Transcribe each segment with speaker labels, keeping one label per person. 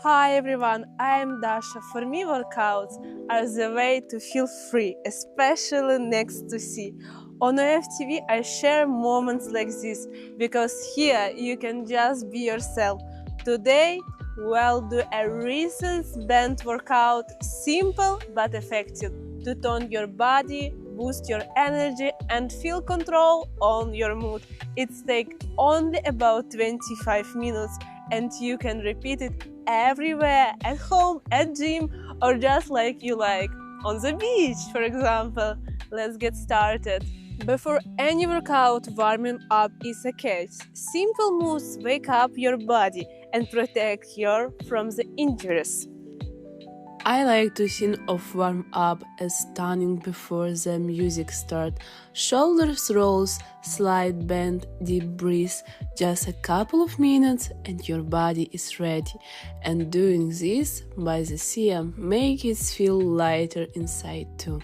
Speaker 1: Hi everyone, I am Dasha. For me, workouts are the way to feel free, especially next to sea. On OFTV, I share moments like this because here you can just be yourself. Today, we'll do a resistance band workout, simple but effective, to tone your body, boost your energy, and feel control on your mood. It takes only about 25 minutes, and you can repeat it everywhere, at home, at gym, or just like you like, on the beach, for example. Let's get started. Before any workout, warming up is a case. Simple moves wake up your body and protect you from the injuries.
Speaker 2: I like to think of warm up as standing before the music starts. Shoulders rolls, slight bend, deep breath, just a couple of minutes and your body is ready. And doing this by the sea makes it feel lighter inside too.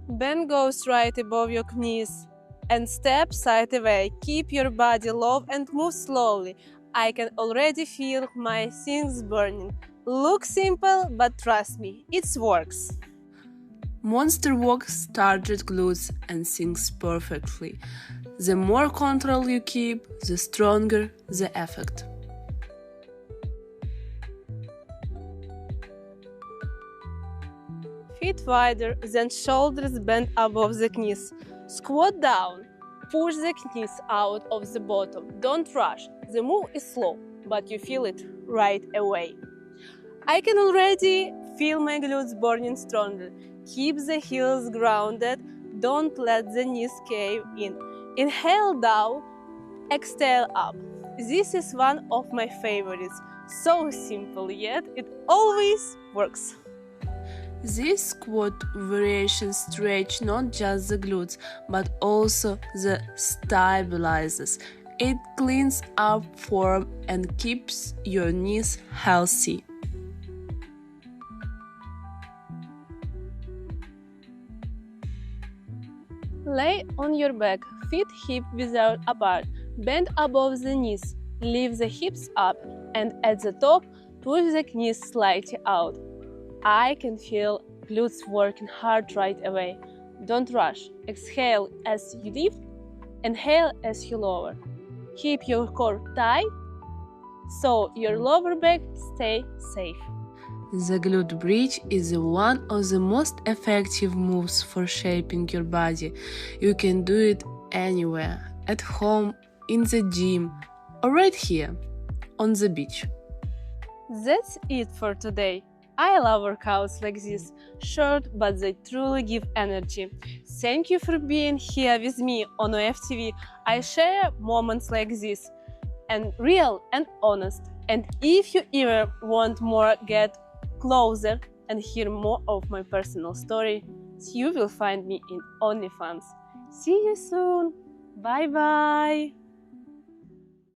Speaker 1: Bend goes right above your knees and step side away. Keep your body low and move slowly. I can already feel my things burning. Look simple, but trust me, it works.
Speaker 2: Monster walks target glutes and things perfectly. The more control you keep, the stronger the effect.
Speaker 1: Feet wider, then shoulders bend above the knees. Squat down. Push the knees out of the bottom. Don't rush. The move is slow, but you feel it right away. I can already feel my glutes burning stronger. Keep the heels grounded. Don't let the knees cave in. Inhale down, exhale up. This is one of my favorites. So simple, yet it always works.
Speaker 2: This squat variation stretch not just the glutes, but also the stabilizers. It cleans up form and keeps your knees healthy.
Speaker 1: Lay on your back, feet hip width apart, bend above the knees, lift the hips up, and at the top, push the knees slightly out. I can feel glutes working hard right away. Don't rush. Exhale as you lift, inhale as you lower. Keep your core tight so your lower back stays safe.
Speaker 2: The glute bridge is one of the most effective moves for shaping your body. You can do it anywhere, at home, in the gym, or right here, on the beach.
Speaker 1: That's it for today. I love workouts like this, short but they truly give energy. Thank you for being here with me on OFTV. I share moments like this, and real and honest. And if you ever want more, get closer and hear more of my personal story, you will find me in OnlyFans. See you soon. Bye bye.